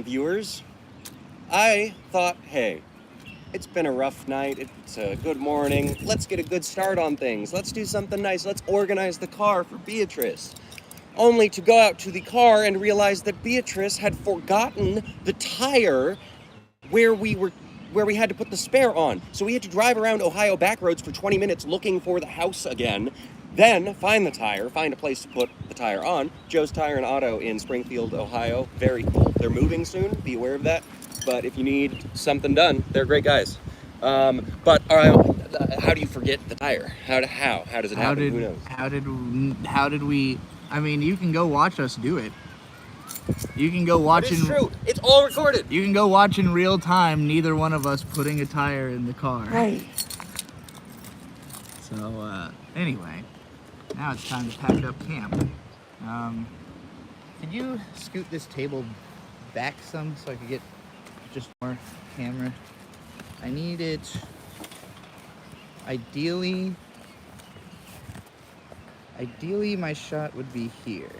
viewers. I thought, hey, it's been a rough night. It's a good morning. Let's get a good start on things. Let's do something nice. Let's organize the car for Beatrice. Only to go out to the car and realize that Beatrice had forgotten the tire where we were where we had to put the spare on. So we had to drive around Ohio back roads for 20 minutes looking for the house again, then find the tire, find a place to put the tire on. Joe's Tire and Auto in Springfield, Ohio. Very cool. They're moving soon, be aware of that. But if you need something done, they're great guys. But how do you forget the tire? How does it happen? Who knows? How did we? I mean, you can go watch us do it. You can go watch. It's true. It's all recorded. You can go watch in real time. Neither one of us putting a tire in the car. Right. So anyway, now it's time to pack up camp. Could you scoot this table back some so I could get just more camera? I need it. Ideally, my shot would be here.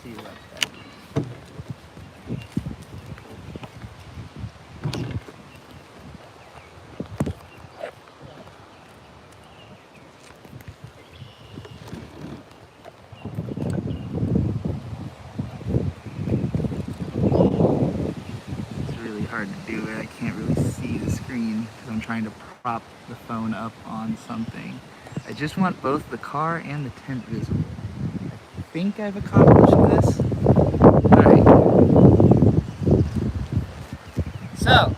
See about that. It's really hard to do it. I can't really see the screen because I'm trying to prop the phone up on something. I just want both the car and the tent visible. I think I've accomplished this. Alright. So,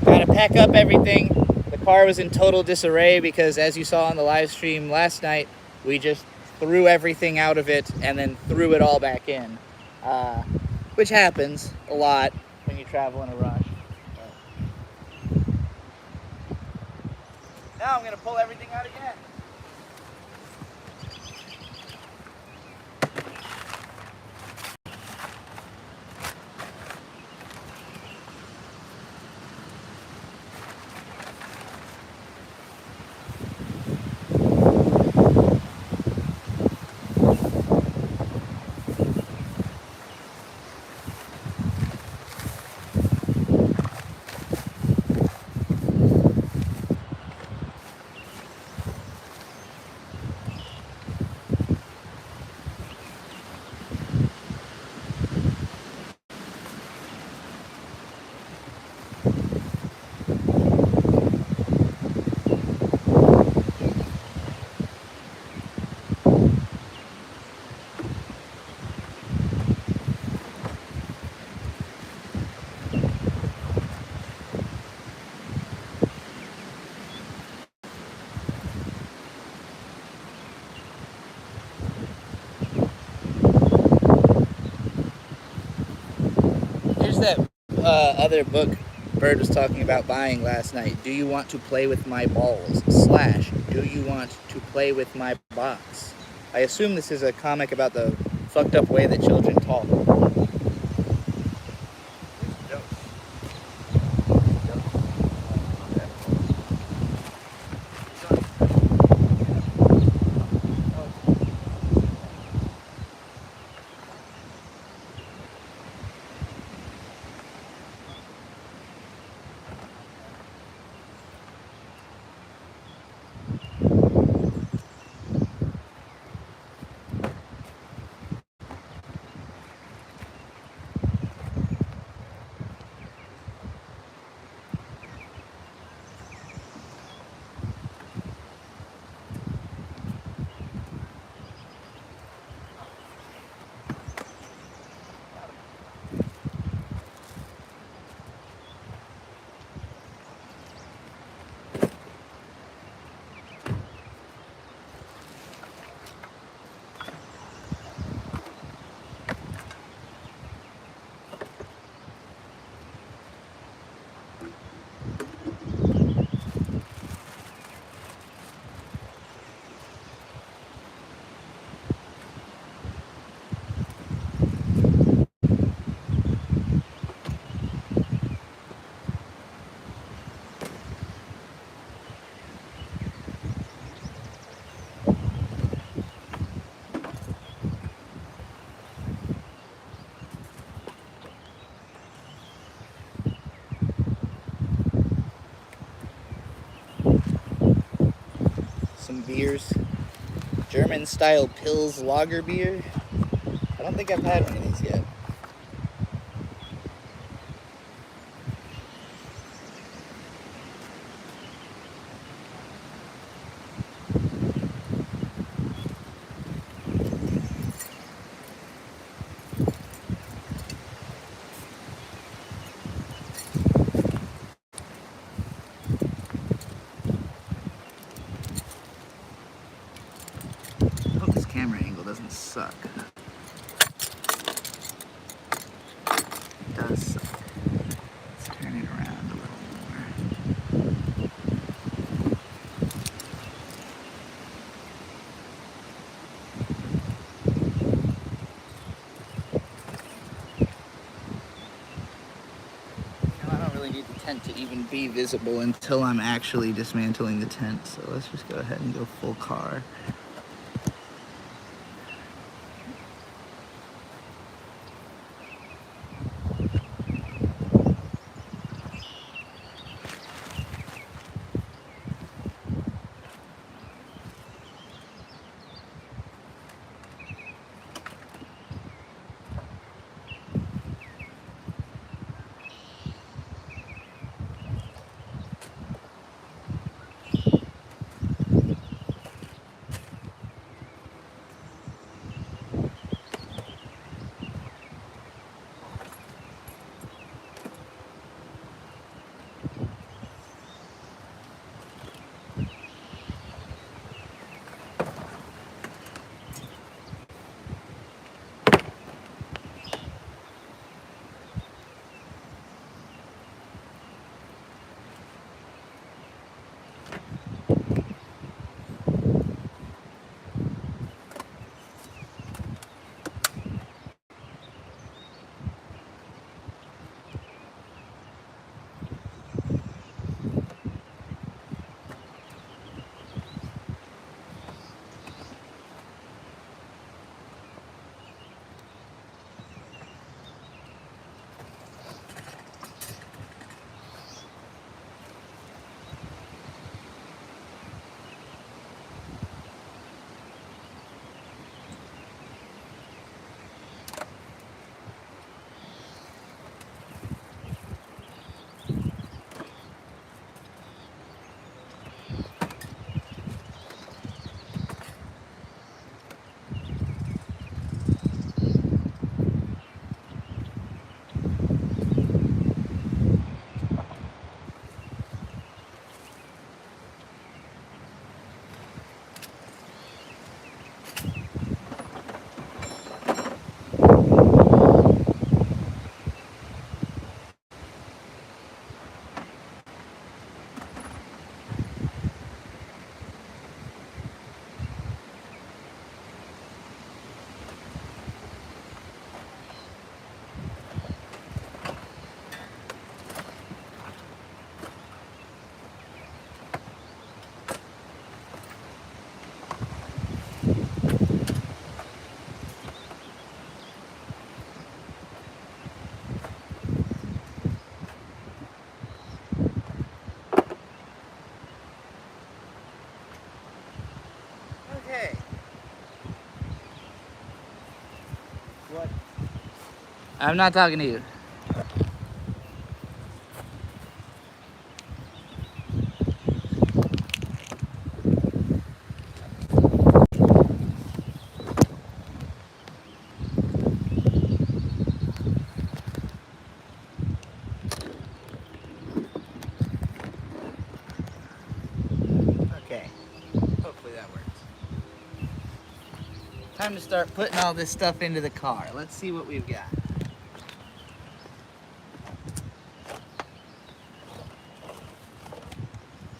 gotta pack up everything. The car was in total disarray because, as you saw on the live stream last night, we just threw everything out of it and then threw it all back in. Which happens a lot when you travel in a rush. Now I'm gonna pull everything out again. Here's that other book Bird was talking about buying last night. Do you want to play with my balls? / do you want to play with my box? I assume this is a comic about the fucked up way that children talk. some beers. German style Pils lager beer. I don't think I've had one of these yet. I hope this camera angle doesn't suck. It does suck. Let's turn it around a little more. I don't really need the tent to even be visible until I'm actually dismantling the tent. So let's just go ahead and go full car. Okay. What? I'm not talking to you. Okay. Hopefully that works. Time to start putting all this stuff into the car. Let's see what we've got.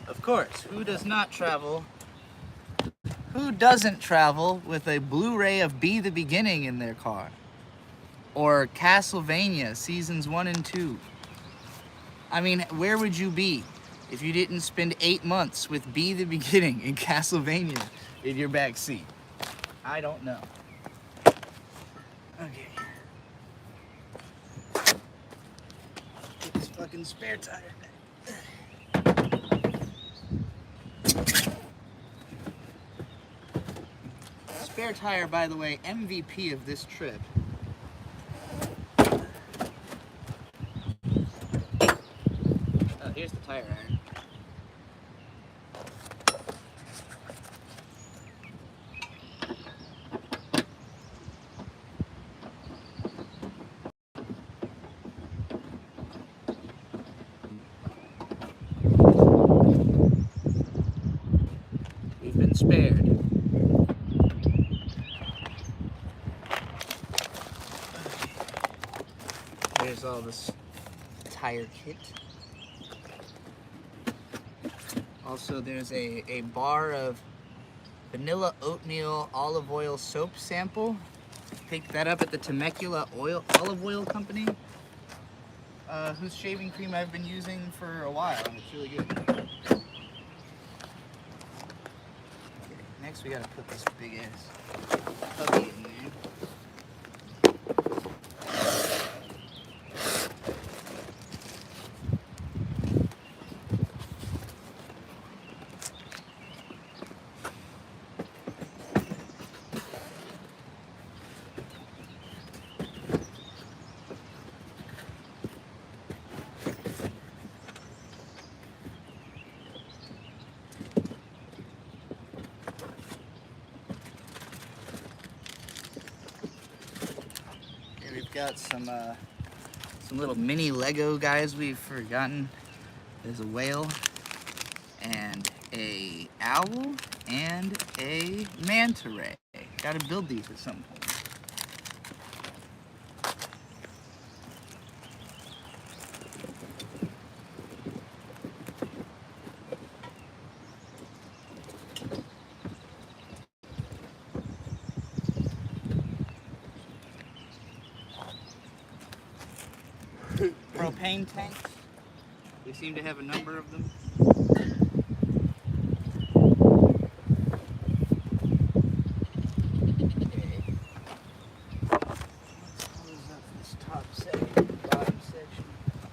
Of course, who doesn't travel with a Blu-ray of Be the Beginning in their car? Or Castlevania Seasons 1 and 2? I mean, where would you be if you didn't spend 8 months with Be the Beginning in Castlevania in your back seat? I don't know. Okay. Get this fucking spare tire back. spare tire, by the way, MVP of this trip. Oh, here's the tire iron. We've been spared. There's all this tire kit. Also, there's a bar of vanilla oatmeal olive oil soap sample. Picked that up at the Temecula olive oil company, whose shaving cream I've been using for a while, and it's really good. Okay, next we gotta put this big ass hubby in there. We've got some little mini Lego guys we've forgotten. There's a whale and a owl and a manta ray. Gotta build these at some point. Propane tanks. We seem to have a number of them. Okay. Let's close up this top section, bottom section.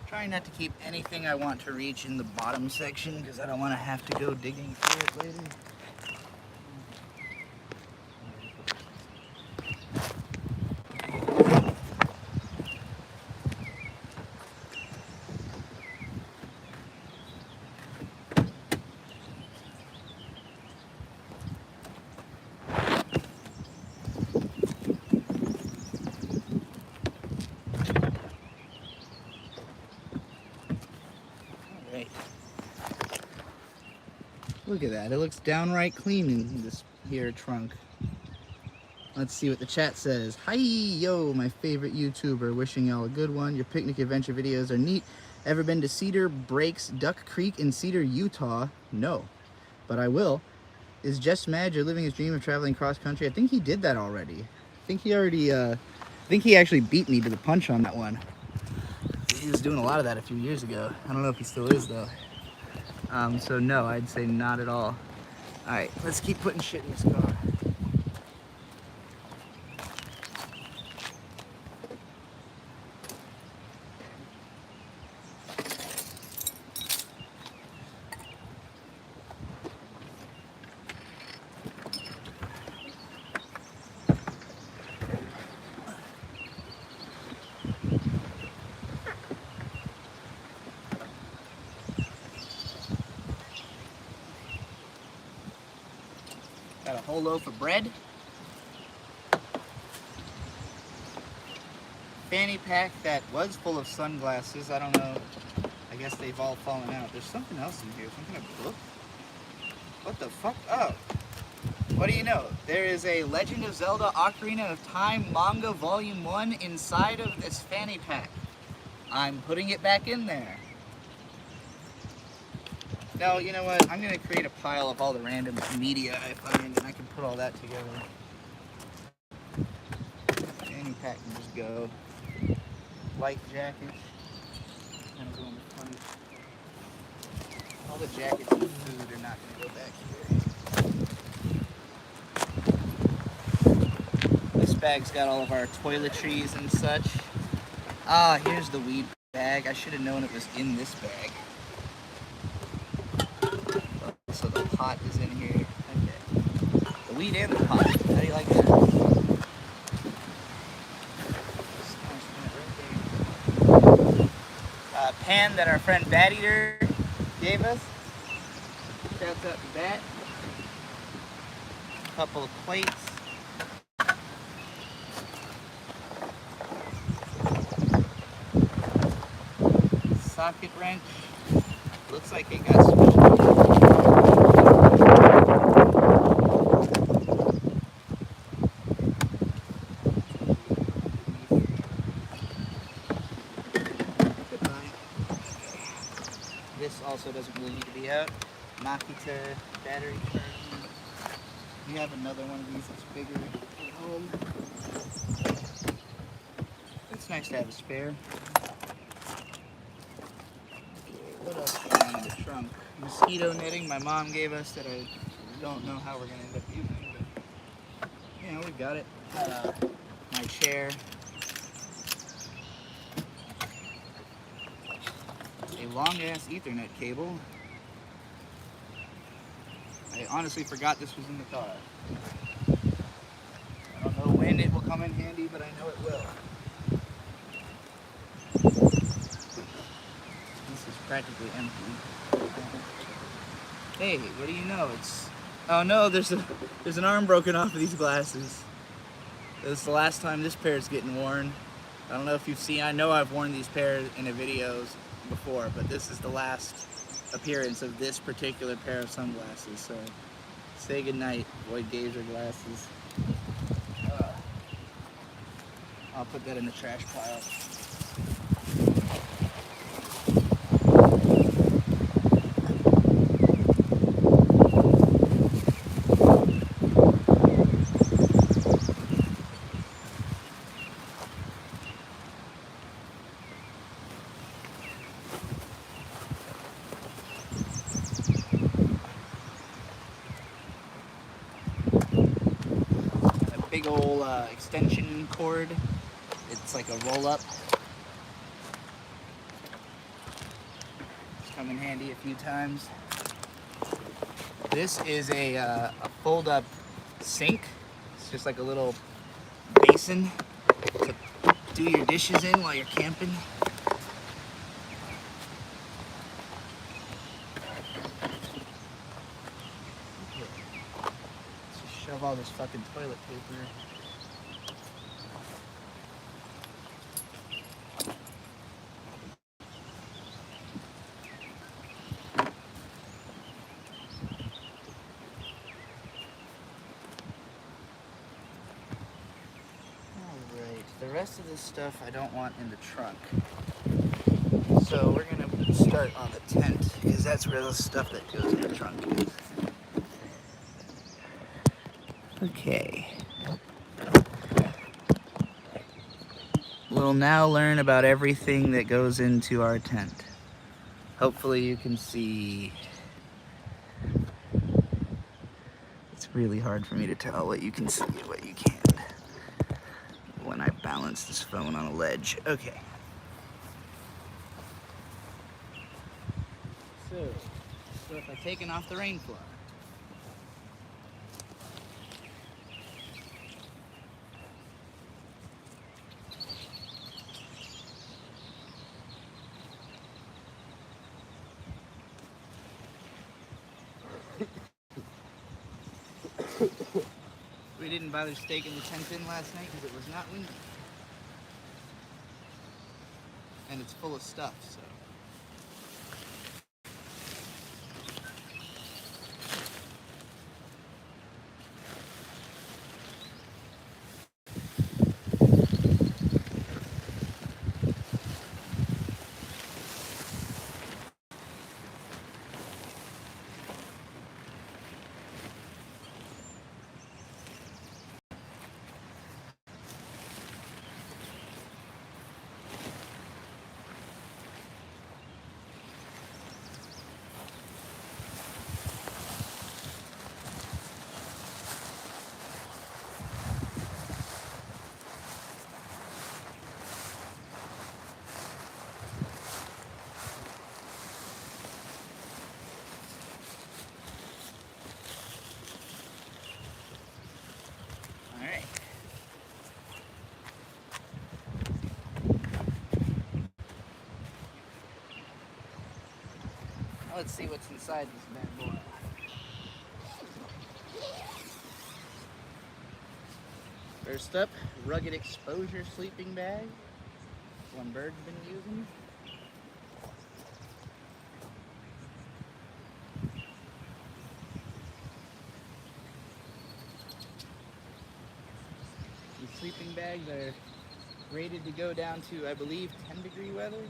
Trying not to keep anything I want to reach in the bottom section because I don't want to have to go digging through it later. Look at that, it looks downright clean in this here trunk. Let's see what the chat says. Hi, yo, my favorite YouTuber. Wishing y'all a good one. Your picnic adventure videos are neat. Ever been to Cedar Breaks Duck Creek in Cedar, Utah? No, but I will. Is Jess Madge living his dream of traveling cross country? I think he did that already. I think he actually beat me to the punch on that one. He was doing a lot of that a few years ago. I don't know if he still is though. So no, I'd say not at all. All right, let's keep putting shit in this car. Got a whole loaf of bread. Fanny pack that was full of sunglasses. I don't know. I guess they've all fallen out. There's something else in here. Some kind of book? What the fuck? Oh. What do you know? There is a Legend of Zelda Ocarina of Time manga volume 1 inside of this fanny pack. I'm putting it back in there. No, you know what? I'm going to create a pile of all the random media I find, and I can put all that together. Fanny pack can just go. Light jacket. Kind of go in the front. All the jackets and food are not going to go back here. This bag's got all of our toiletries and such. Ah, here's the weed bag. I should have known it was in this bag. So the pot is in here. Okay. The weed and the pot. How do you like that? Pan that our friend Bat Eater gave us. Shouts out to Bat. A couple of plates. Socket wrench. Looks like it got spilled. Goodbye. This also doesn't really need to be out. Makita battery charging. We have another one of these that's bigger at home. It's nice to have a spare. What else do we have in the trunk? Mosquito netting my mom gave us that I don't know how we're going to end up using. But, you know, we got it. My chair. A long-ass Ethernet cable. I honestly forgot this was in the car. I don't know when it will come in handy, but I know it will. This is practically empty. Hey, what do you know? It's... Oh no, there's an arm broken off of these glasses. This is the last time this pair is getting worn. I don't know if you've seen, I know I've worn these pairs in the videos before, but this is the last appearance of this particular pair of sunglasses, so say goodnight, Void Gazer glasses. I'll put that in the trash pile. Big old extension cord. It's like a roll-up. It's come in handy a few times. This is a fold-up sink. It's just like a little basin to do your dishes in while you're camping. Shove all this fucking toilet paper. Alright, the rest of this stuff I don't want in the trunk. So we're gonna start on the tent, because that's where the stuff that goes in the trunk is. Okay. We'll now learn about everything that goes into our tent. Hopefully you can see. It's really hard for me to tell what you can see and what you can't when I balance this phone on a ledge. Okay. So, start by taking off the rain fly. We didn't bother staking the tent in last night because it was not windy. And it's full of stuff, so. let's see what's inside this bad boy. First up, rugged exposure sleeping bag. One Bird's been using. These sleeping bags are rated to go down to, I believe, 10-degree weather.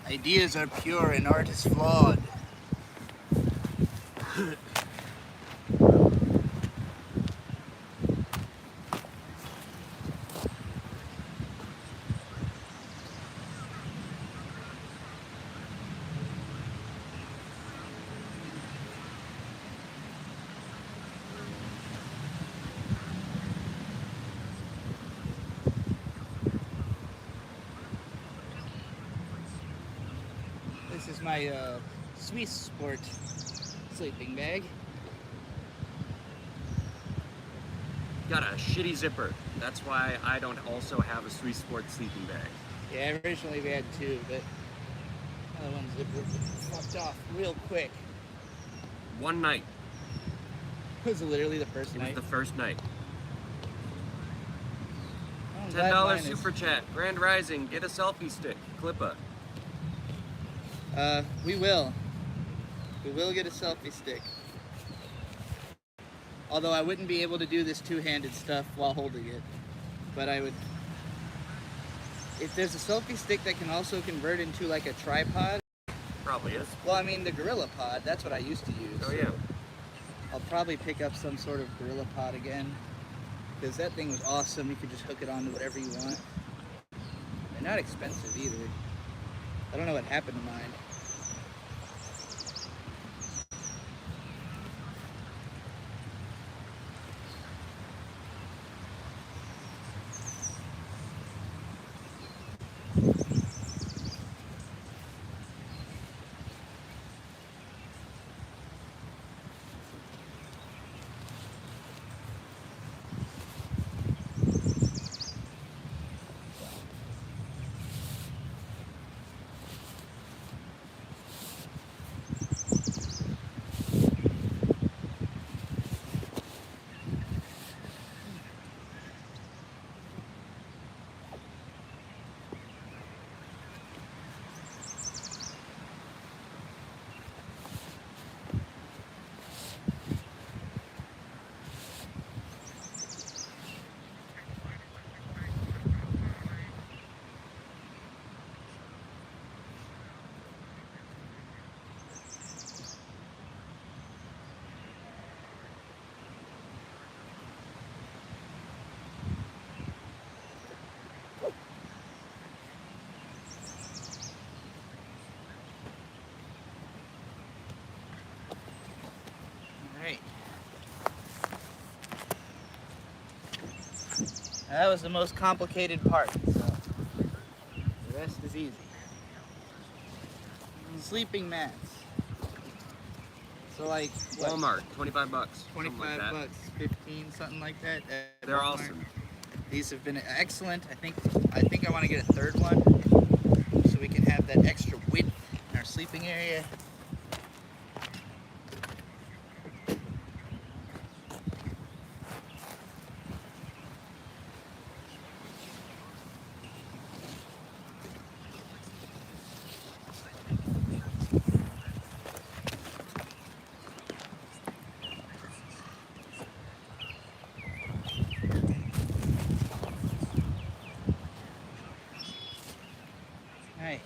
Ideas are pure and art is flawed. This is my Swiss Sport sleeping bag. Got a shitty zipper. That's why I don't also have a Swiss Sport sleeping bag. Yeah, originally we had two, but other one's fucked off real quick. One night. It was literally the first It night. was the first night. I'm glad $10 mine is- super chat. Grand Rising. Get a selfie stick. Clippa. We will. We will get a selfie stick. Although I wouldn't be able to do this two-handed stuff while holding it. But I would... If there's a selfie stick that can also convert into like a tripod... Probably is. Well, I mean the Gorilla Pod, that's what I used to use. Oh yeah. I'll probably pick up some sort of Gorilla Pod again. Because that thing was awesome. You could just hook it onto whatever you want. They're not expensive either. I don't know what happened to mine. That was the most complicated part, so the rest is easy. Sleeping mats. So like what? Walmart, 25 bucks. 25 like bucks, 15, something like that. At They're Walmart. awesome. These have been excellent. I think I want to get a third one so we can have that extra width in our sleeping area. Alright,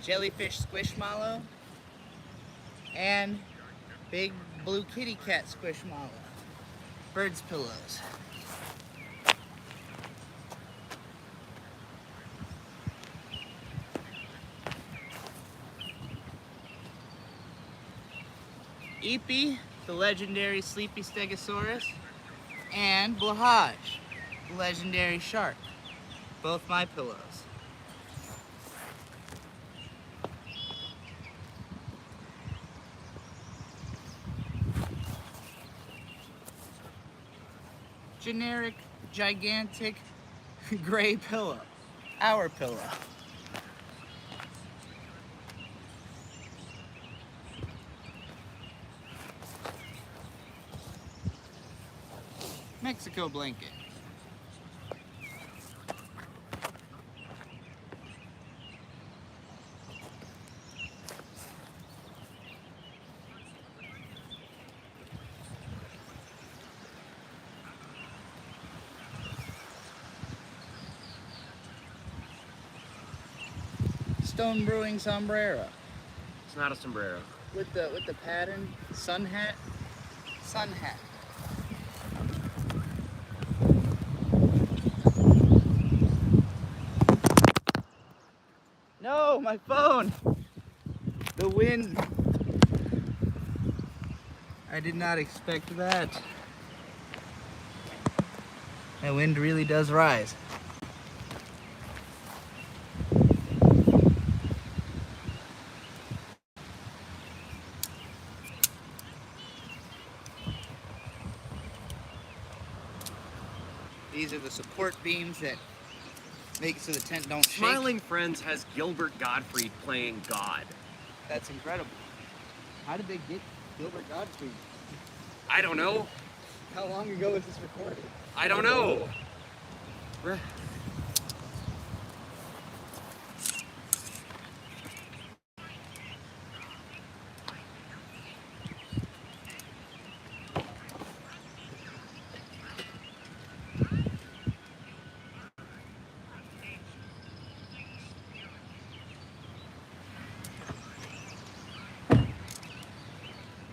jellyfish squishmallow and big blue kitty cat squishmallow. Bird's pillows. Eepy, the legendary sleepy stegosaurus, and Blahaj, the legendary shark. Both my pillows. Generic, gigantic, gray pillow. Our pillow. Mexico blanket. Stone Brewing sombrero It's not a sombrero. with the pattern. Sun hat. Sun hat. No, my phone. The wind. I did not expect that. That wind really does rise. These are the support beams that make it so the tent don't shake. Smiling Friends has Gilbert Gottfried playing God. That's incredible. How did they get Gilbert Gottfried? I don't know. How long ago was this recorded? I don't know.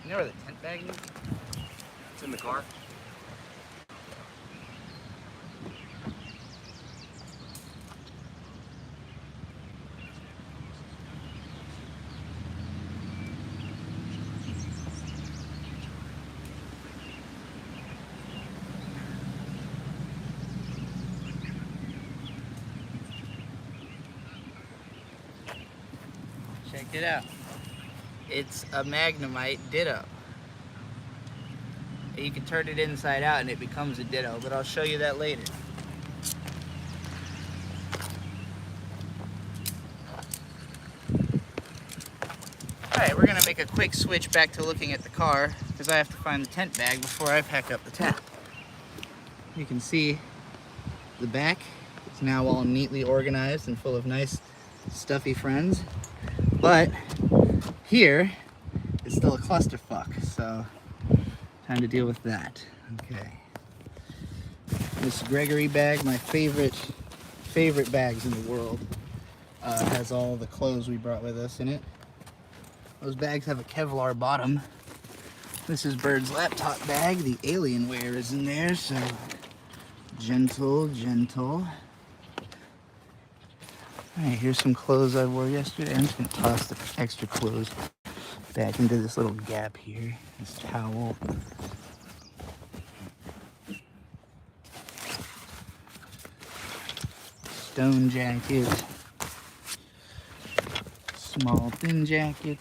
You know where the tent bag is? It's in the car. Check it out. It's a Magnemite Ditto. You can turn it inside out and it becomes a Ditto, but I'll show you that later. Alright, we're gonna make a quick switch back to looking at the car because I have to find the tent bag before I pack up the tent. You can see the back is now all neatly organized and full of nice stuffy friends. But here is still a clusterfuck, so time to deal with that. Okay. This Gregory bag, my favorite bags in the world, has all the clothes we brought with us in it. Those bags have a Kevlar bottom. This is Bird's laptop bag. The Alienware is in there, so gentle, gentle. Alright, here's some clothes I wore yesterday. I'm just gonna toss the extra clothes back into this little gap here. This towel. stone jacket, small thin jacket,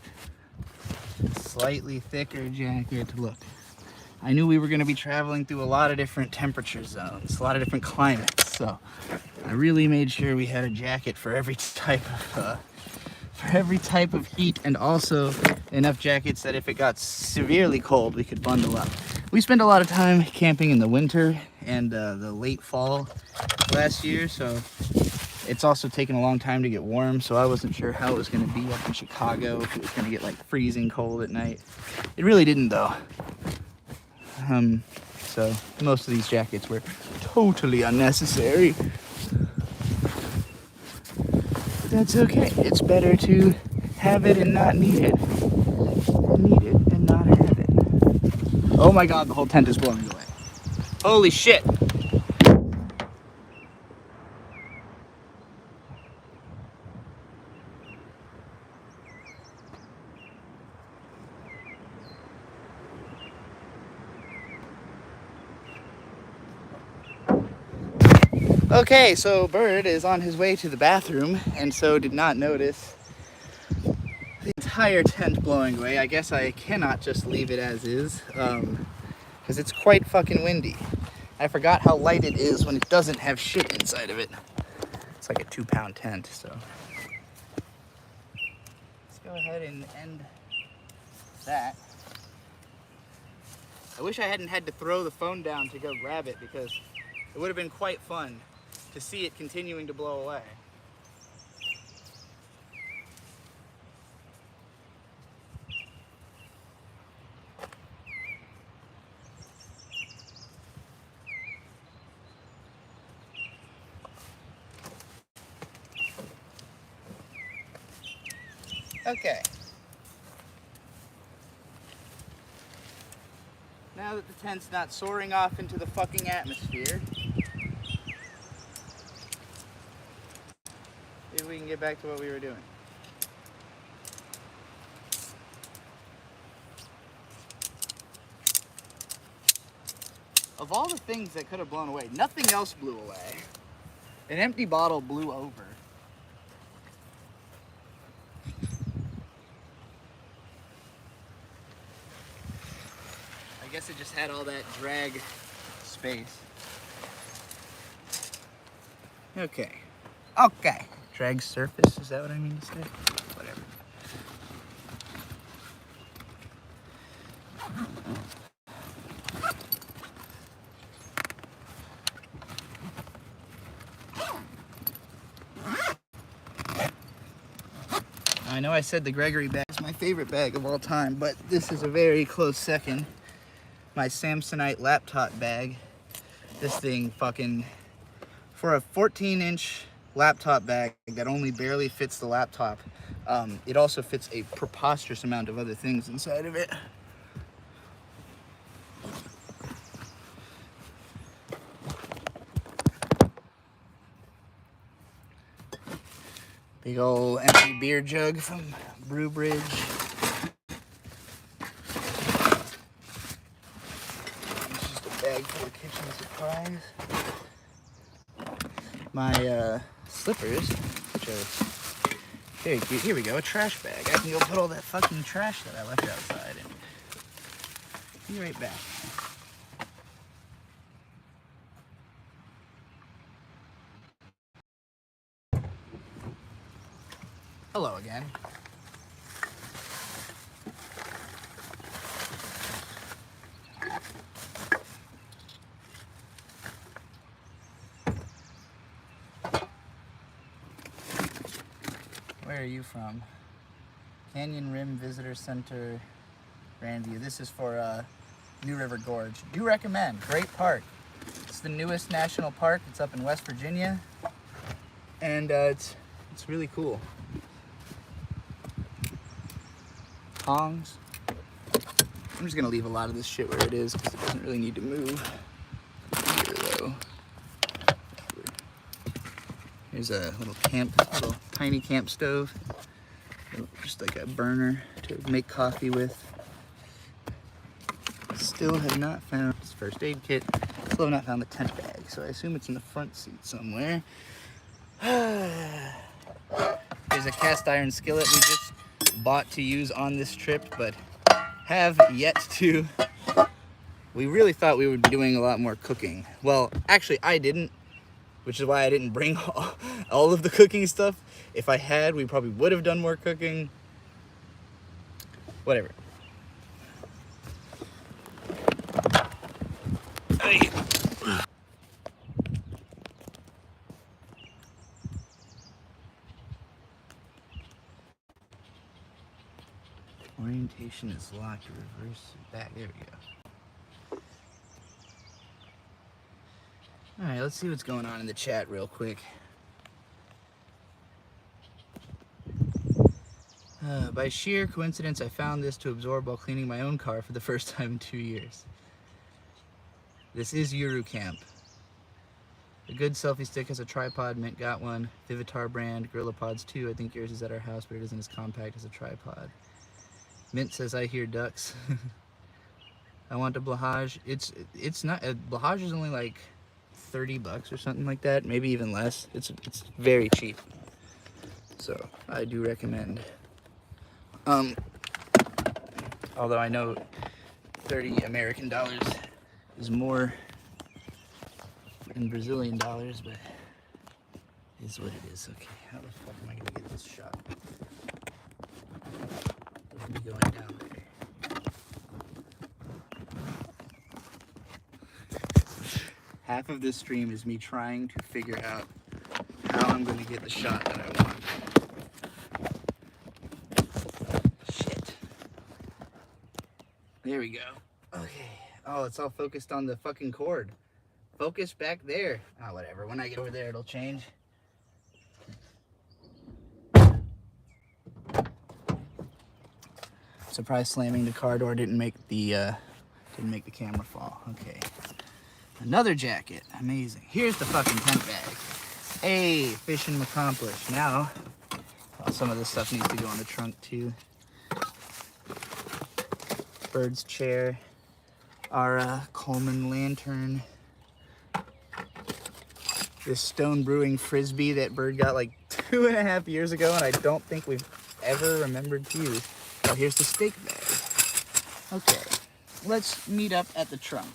slightly thicker jacket. Look, I knew we were going to be traveling through a lot of different temperature zones, a lot of different climates, so I really made sure we had a jacket for every type of heat, and also enough jackets that if it got severely cold, we could bundle up. We spent a lot of time camping in the winter and the late fall last year, so it's also taken a long time to get warm, so I wasn't sure how it was going to be up in Chicago, if it was going to get like freezing cold at night. It really didn't though. So most of these jackets were totally unnecessary. But that's okay. It's better to have it and not need it. And need it and not have it. Oh my god, the whole tent is blowing away. Holy shit! Okay, so Bird is on his way to the bathroom and so did not notice the entire tent blowing away. I guess I cannot just leave it as is, because it's quite fucking windy. I forgot how light it is when it doesn't have shit inside of it. It's like a 2-pound tent, so. Let's go ahead and end that. I wish I hadn't had to throw the phone down to go grab it, because it would have been quite fun to see it continuing to blow away. Okay. Now that the tent's not soaring off into the fucking atmosphere, maybe we can get back to what we were doing. Of all the things that could have blown away, nothing else blew away. An empty bottle blew over. I guess it just had all that drag space. Okay. Okay. Drag surface, is that what I mean to say? Whatever. I know I said the Gregory bag is my favorite bag of all time, but this is a very close second. My Samsonite laptop bag. This thing fucking, for a 14-inch laptop bag that only barely fits the laptop, it also fits a preposterous amount of other things inside of it. Big old empty beer jug from Brewbridge. It's just a bag full of kitchen supplies. My slippers, which are very cute. Here we go, a trash bag. I can go put all that fucking trash that I left outside in. Be right back. Hello again. Where are you from? Canyon Rim Visitor Center, Grandview. This is for New River Gorge. Do recommend. Great park. It's the newest national park. It's up in West Virginia, and it's really cool. Tongs. I'm just gonna leave a lot of this shit where it is because it doesn't really need to move. Here though. Here's a little tiny camp stove. Just like a burner to make coffee with. Still have not found this first aid kit. Still have not found the tent bag, so I assume it's in the front seat somewhere. There's a cast iron skillet we just bought to use on this trip, but have yet to. We really thought we would be doing a lot more cooking. Well, actually, I didn't, which is why I didn't bring all of the cooking stuff. If I had, we probably would have done more cooking. Whatever. Hey. Orientation is locked. Reverse back. There we go. Alright, let's see what's going on in the chat real quick. By sheer coincidence, I found this to absorb while cleaning my own car for the first time in 2 years. This is Eurocamp. A good selfie stick has a tripod. Mint got one. Vivitar brand. GorillaPods 2. I think yours is at our house, but it isn't as compact as a tripod. Mint says, I hear ducks. I want a Blahage. It's not. Blahage is only like $30 or something like that. Maybe even less. It's very cheap. So I do recommend. Although I know 30 American dollars is more than Brazilian dollars, but it is what it is. Okay, how the fuck am I gonna get this shot? It's gonna be going down there. Half of this stream is me trying to figure out how I'm gonna get the shot that I want. Shit. There we go. Okay. Oh, it's all focused on the fucking cord. Focus back there. Oh, whatever. When I get over there, it'll change. Surprised slamming the car door didn't make the camera fall. Okay. Another jacket. Amazing. Here's the fucking tent bag. Hey, mission accomplished. Now, some of this stuff needs to go in the trunk too. Bird's chair. Our Coleman lantern. This Stone Brewing Frisbee that Bird got like 2.5 years ago, and I don't think we've ever remembered to use. Oh, here's the steak bag. Okay, let's meet up at the trunk.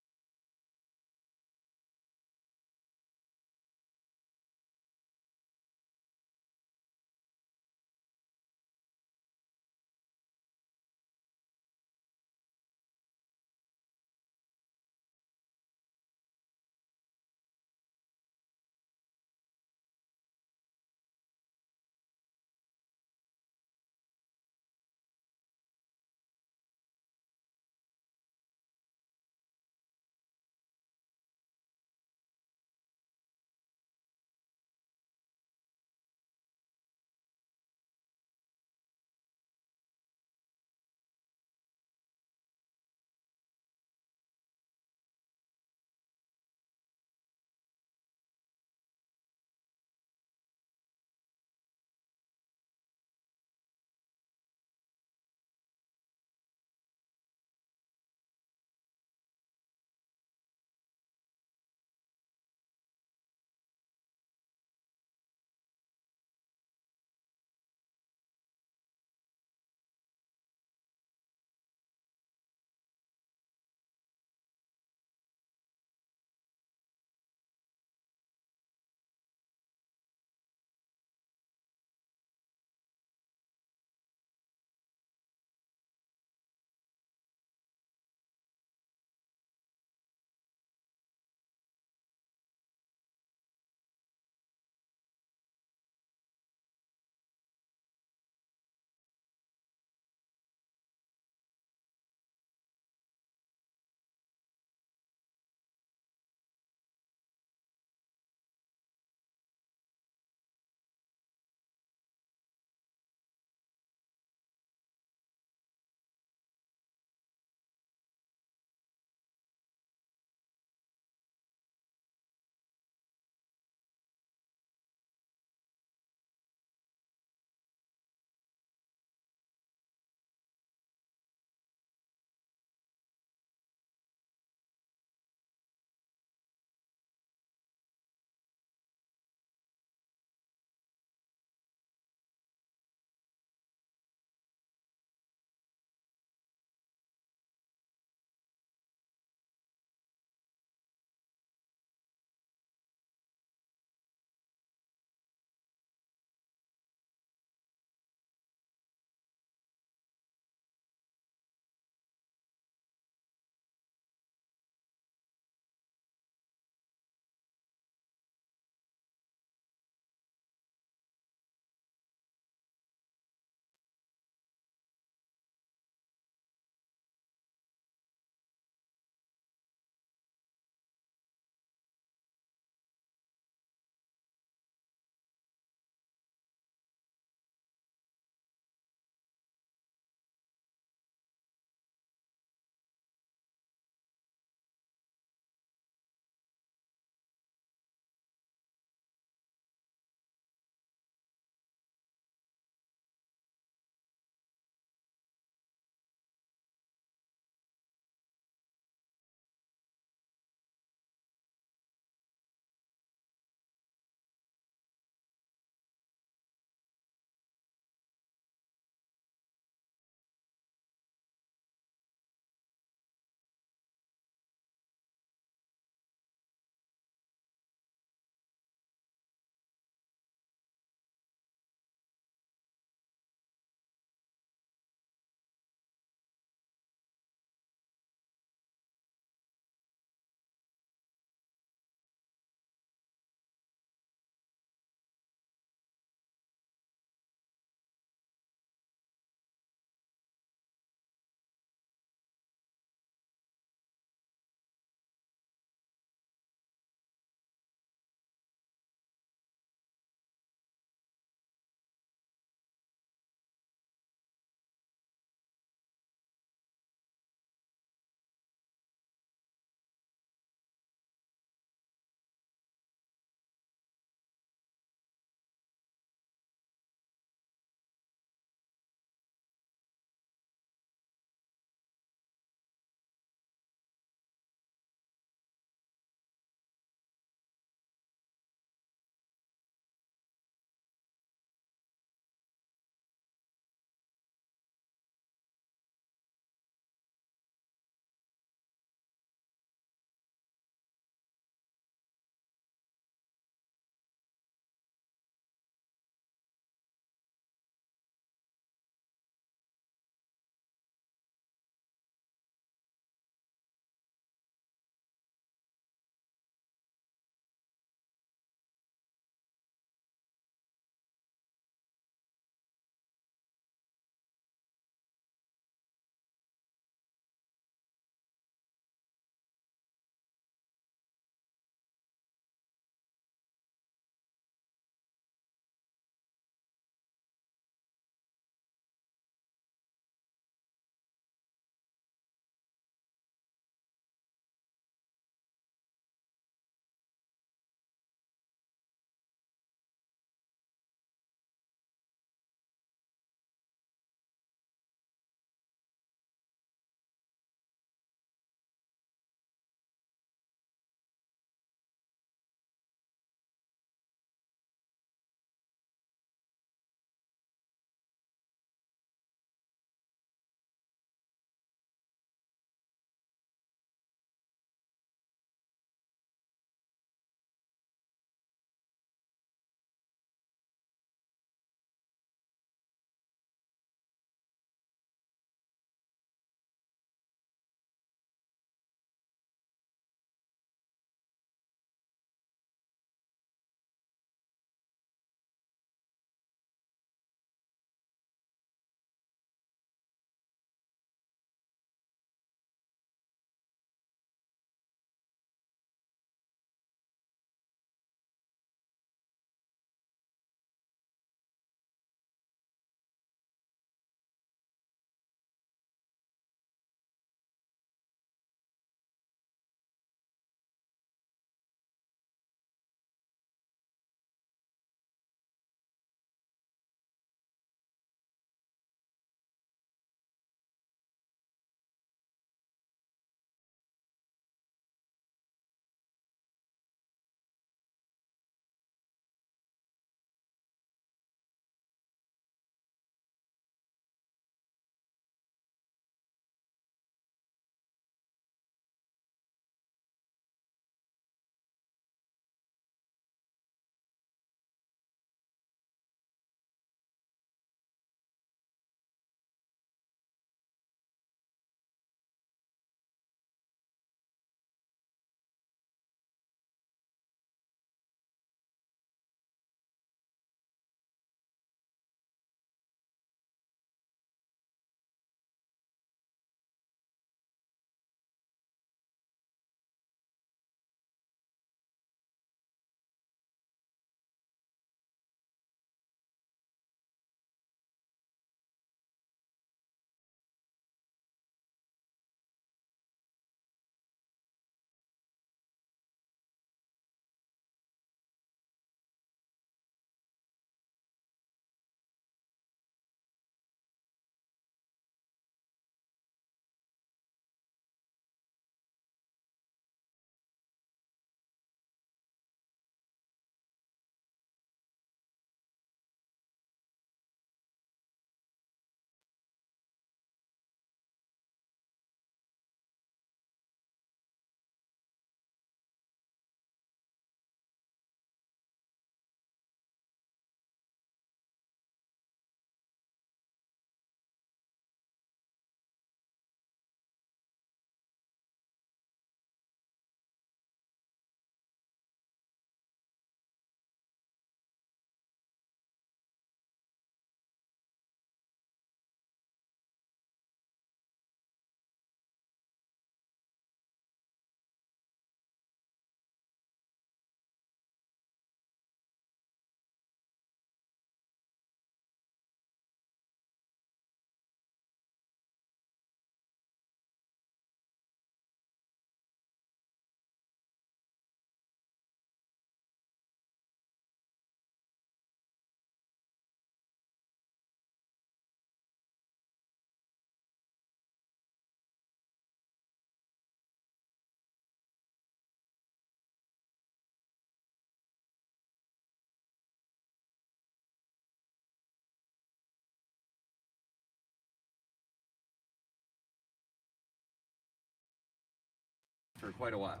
quite a while.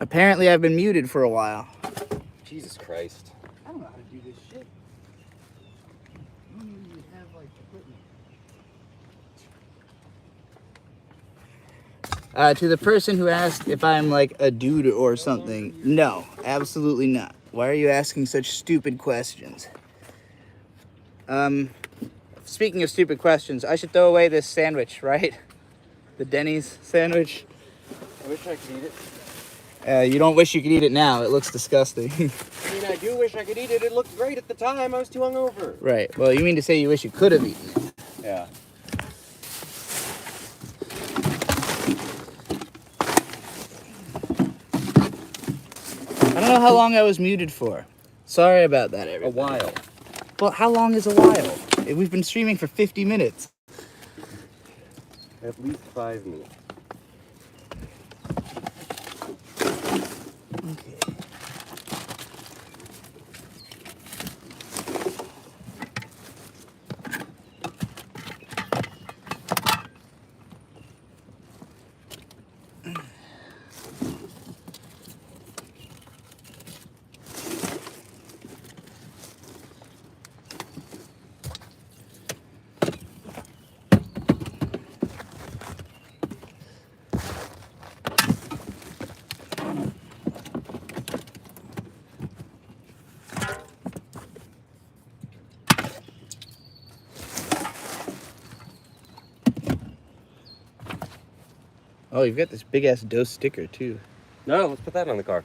Apparently, I've been muted for a while. Jesus Christ. I don't know how to do this shit. I don't even have, like, equipment. To the person who asked if I'm, like, a dude or something, no, absolutely not. Why are you asking such stupid questions? Speaking of stupid questions, I should throw away this sandwich, right? The Denny's sandwich. I wish I could eat it. You don't wish you could eat it now. It looks disgusting. I mean, I do wish I could eat it. It looked great at the time. I was too hungover. Right. Well, you mean to say you wish you could have eaten it? Yeah. I don't know how long I was muted for. Sorry about that, everybody. A while. Well, how long is a while? We've been streaming for 50 minutes. At least 5 minutes. Okay. Oh, you've got this big ass Dose sticker too. No, let's put that on the car.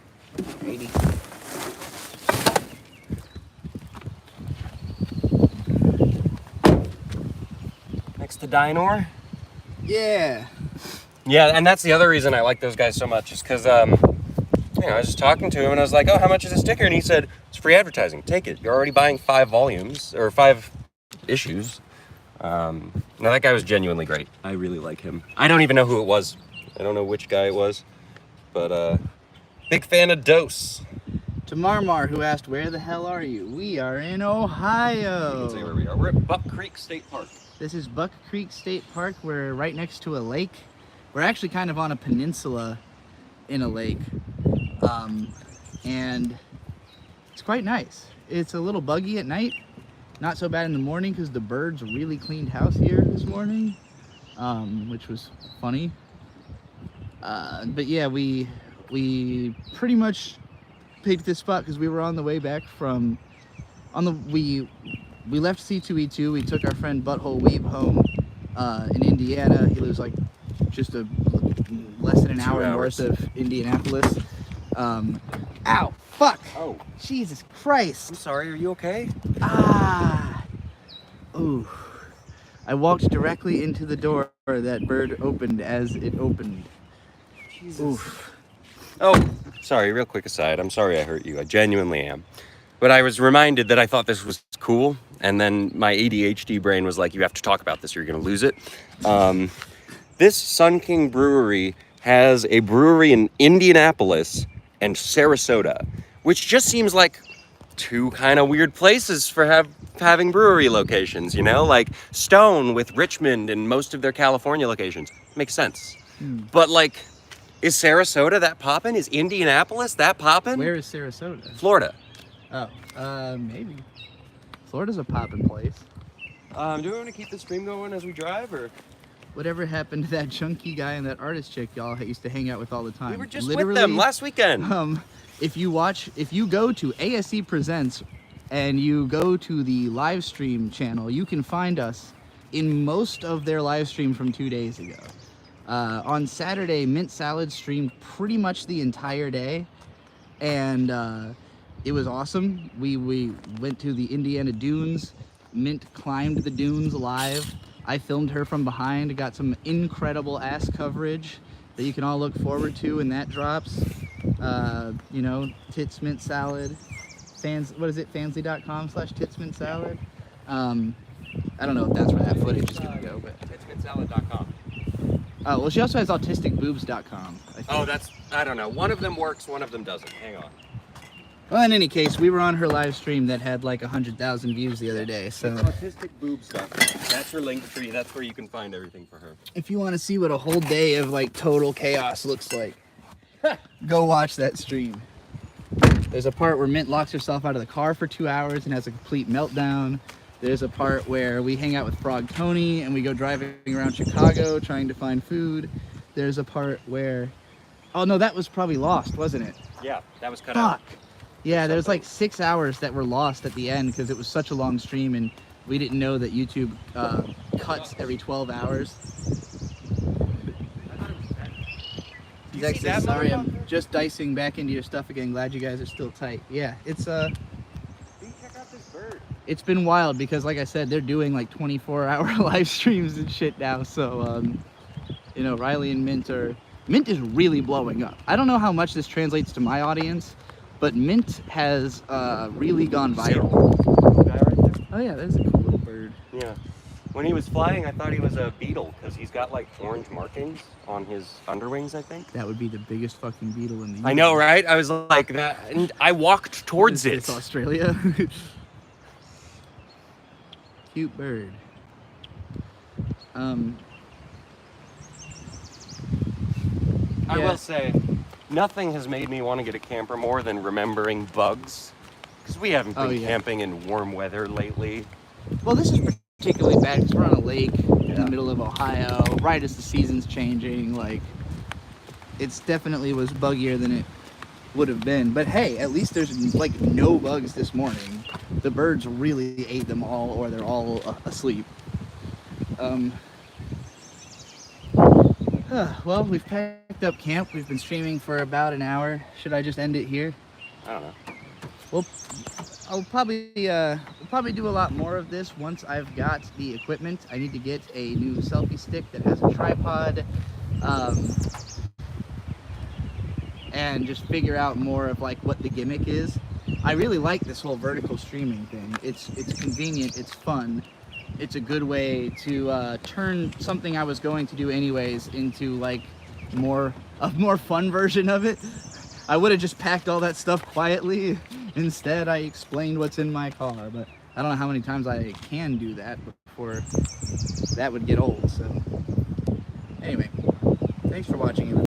80. Next to Dynor. Yeah. Yeah, and that's the other reason I like those guys so much, is because, I was just talking to him and I was like, oh, how much is a sticker? And he said, it's free advertising. Take it. You're already buying 5 volumes, or 5 issues. No, that guy was genuinely great. I really like him. I don't even know who it was. I don't know which guy it was, but, big fan of Dose. To Marmar, who asked, where the hell are you? We are in Ohio. Let's see where we are. We're at Buck Creek State Park. This is Buck Creek State Park. We're right next to a lake. We're actually kind of on a peninsula in a lake. And it's quite nice. It's a little buggy at night. Not so bad in the morning because the birds really cleaned house here this morning, which was funny. But yeah, we pretty much picked this spot because we were on the way back from, we left C2E2. We took our friend Butthole Weeb home in Indiana. He lives like just less than an hour north of Indianapolis. Ow, fuck. Oh. Jesus Christ. I'm sorry, are you okay? Ah. Ooh. I walked directly into the door that bird opened as it opened. Jesus. Oof. Oh, sorry, real quick aside. I'm sorry I hurt you. I genuinely am. But I was reminded that I thought this was cool, and then my ADHD brain was like, you have to talk about this or you're going to lose it. This Sun King Brewery has a brewery in Indianapolis and Sarasota, which just seems like 2 kind of weird places for having brewery locations, you know? Like Stone with Richmond and most of their California locations. Makes sense. But like, is Sarasota that poppin'? Is Indianapolis that poppin'? Where is Sarasota? Florida. Oh, maybe. Florida's a poppin' place. Do we want to keep the stream going as we drive, or? Whatever happened to that chunky guy and that artist chick y'all used to hang out with all the time? We were just with them last weekend. If you go to ASE Presents and you go to the live stream channel, you can find us in most of their live streams from 2 days ago. On Saturday, Mint Salad streamed pretty much the entire day, and it was awesome. We went to the Indiana Dunes. Mint climbed the dunes live. I filmed her from behind, got some incredible ass coverage that you can all look forward to when that drops. You know, Tits Mint Salad, what is it, fansly.com/titsmintsalad. I don't know if that's where that footage is gonna go, but Titsmintsalad.com. Oh, well, she also has autisticboobs.com. Oh, I don't know. One of them works, one of them doesn't. Hang on. Well, in any case, we were on her live stream that had like 100,000 views the other day, so autisticboobs.com. That's her link tree. That's where you can find everything for her. if you want to see what a whole day of like total chaos looks like. Go watch that stream. There's a part where Mint locks herself out of the car for 2 hours and has a complete meltdown. There's a part where we hang out with Frog Tony and we go driving around Chicago trying to find food. There's a part where, oh no, that was probably lost, wasn't it? Yeah, that was cut out. Fuck. Yeah, there's like 6 hours that were lost at the end because it was such a long stream and we didn't know that YouTube cuts every 12 hours. You see that, Sorry, I'm motherfucker? just dicing back into your stuff again. Glad you guys are still tight. Yeah, it's Dude, check out this bird. it's been wild because like I said, they're doing like 24-hour live streams and shit now. So you know, Riley and Mint is really blowing up. I don't know how much this translates to my audience, but Mint has really gone viral. Guy right there? Oh yeah, that's a cool little bird. Yeah. When he was flying, I thought he was a beetle because he's got like orange markings on his underwings, I think. That would be the biggest fucking beetle in the I know, right? I was like that, and I walked towards It's it. Australia. Cute bird. I Yeah. will say, nothing has made me want to get a camper more than remembering bugs. Because we haven't been Oh, yeah. camping in warm weather lately. Well, this is particularly bad because we're on a lake in Yeah. the middle of Ohio, right as the season's changing. Like, it's definitely was buggier than it would have been. But hey, at least there's like no bugs this morning. The birds really ate them all, or they're all asleep. Well, we've packed up camp. We've been streaming for about an hour. Should I just end it here? I don't know. Well, I'll probably do a lot more of this once I've got the equipment. I need to get a new selfie stick that has a tripod, and just figure out more of like what the gimmick is. I really like this whole vertical streaming thing. It's convenient. It's fun. It's a good way to turn something I was going to do anyways into like a more fun version of it. I would have just packed all that stuff quietly. Instead, I explained what's in my car, but I don't know how many times I can do that before that would get old. So anyway, thanks for watching.